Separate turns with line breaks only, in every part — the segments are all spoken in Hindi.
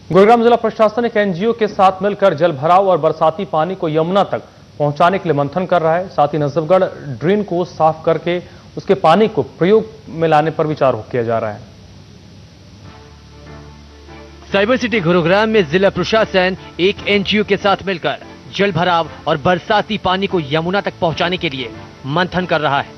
गुरुग्राम जिला प्रशासन एक एनजीओ के साथ मिलकर जल भराव और बरसाती पानी को यमुना तक पहुंचाने के लिए मंथन कर रहा है। साथ ही नजफगढ़ ड्रेन को साफ करके उसके पानी को प्रयोग में लाने पर विचार किया जा रहा है।
साइबर सिटी गुरुग्राम में जिला प्रशासन एक एनजीओ के साथ मिलकर जल भराव और बरसाती पानी को यमुना तक पहुंचाने के लिए मंथन कर रहा है।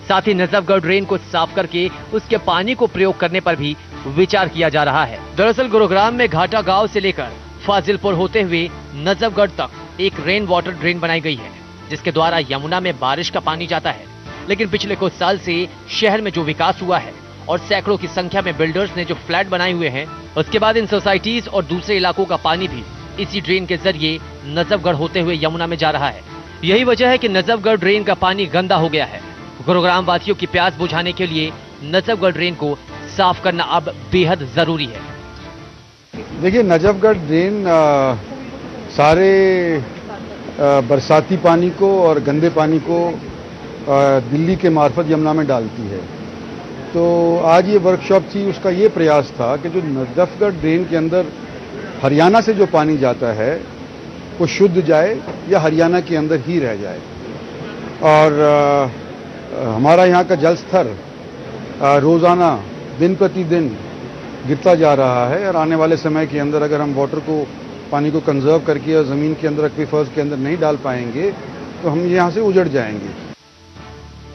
साथ ही नजफगढ़ ड्रेन को साफ करके उसके पानी को प्रयोग करने पर भी विचार किया जा रहा है। दरअसल गुरुग्राम में घाटा गांव से लेकर फाजिलपुर होते हुए नजफगढ़ तक एक रेन वाटर ड्रेन बनाई गई है, जिसके द्वारा यमुना में बारिश का पानी जाता है। लेकिन पिछले कुछ साल से शहर में जो विकास हुआ है और सैकड़ों की संख्या में बिल्डर्स ने जो फ्लैट बनाए हुए हैं, उसके बाद इन सोसाइटीज और दूसरे इलाकों का पानी भी इसी ड्रेन के जरिए नजफगढ़ होते हुए यमुना में जा रहा है। यही वजह है कि नजफगढ़ ड्रेन का पानी गंदा हो गया है। गुरुग्राम वासियों की प्यास बुझाने के लिए नजफगढ़ ड्रेन को साफ करना अब बेहद जरूरी है।
देखिए, नजफगढ़ ड्रेन सारे बरसाती पानी को और गंदे पानी को दिल्ली के मार्फत यमुना में डालती है। तो आज ये वर्कशॉप थी, उसका ये प्रयास था कि जो नजफगढ़ ड्रेन के अंदर हरियाणा से जो पानी जाता है वो शुद्ध जाए या हरियाणा के अंदर ही रह जाए। और हमारा यहाँ का जल स्तर रोजाना दिन प्रतिदिन गिरता जा रहा है और आने वाले समय के अंदर अगर हम वाटर को, पानी को कंजर्व करके और ज़मीन के अंदर, एक्वीफर्स के अंदर नहीं डाल पाएंगे तो हम यहाँ से उजड़ जाएंगे।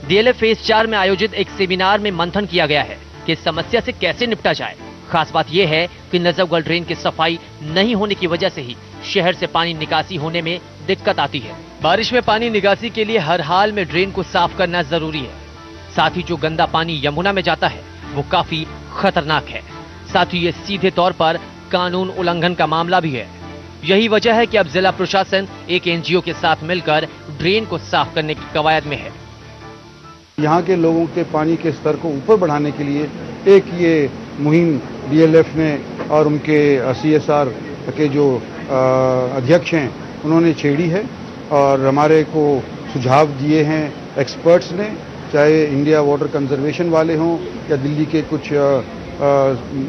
डीएलएफ फेज 4 में आयोजित एक सेमिनार में मंथन किया गया है कि इस समस्या से कैसे निपटा जाए। खास बात यह है कि नजफगढ़ ड्रेन की सफाई नहीं होने की वजह से ही शहर से पानी निकासी होने में दिक्कत आती है। बारिश में पानी निकासी के लिए हर हाल में ड्रेन को साफ करना जरूरी है। साथ ही जो गंदा पानी यमुना में जाता है वो काफी खतरनाक है। साथ ही ये सीधे तौर पर कानून उल्लंघन का मामला भी है। यही वजह है कि अब जिला प्रशासन एक एनजीओ के साथ मिलकर ड्रेन को साफ करने की कवायद में है।
यहाँ के लोगों के पानी के स्तर को ऊपर बढ़ाने के लिए एक ये मुहिम डीएलएफ ने और उनके सीएसआर के जो अध्यक्ष हैं उन्होंने छेड़ी है और हमारे को सुझाव दिए हैं एक्सपर्ट्स ने, चाहे इंडिया वाटर कंजर्वेशन वाले हों या दिल्ली के कुछ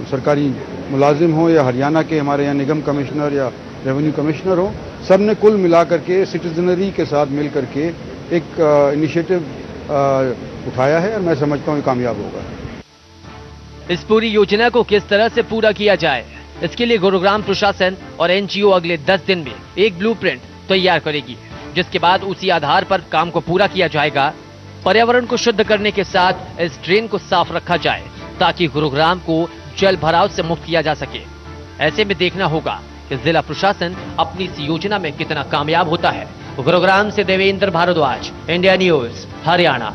सरकारी मुलाजिम हों या हरियाणा के हमारे यहाँ निगम कमिश्नर या रेवेन्यू कमिश्नर हों, सब ने कुल मिलाकर के सिटीजनरी के साथ मिल करके एक इनिशिएटिव उठाया है और मैं समझता हूँ ये कामयाब होगा।
इस पूरी योजना को किस तरह से पूरा किया जाए, इसके लिए गुरुग्राम प्रशासन और एनजीओ अगले 10 दिन में एक ब्लूप्रिंट तैयार करेगी, जिसके बाद उसी आधार पर काम को पूरा किया जाएगा। पर्यावरण को शुद्ध करने के साथ इस ड्रेन को साफ रखा जाए ताकि गुरुग्राम को जल भराव से मुक्त किया जा सके। ऐसे में देखना होगा कि जिला प्रशासन अपनी इस योजना में कितना कामयाब होता है। गुरुग्राम से देवेंद्र भारद्वाज, इंडिया न्यूज, हरियाणा।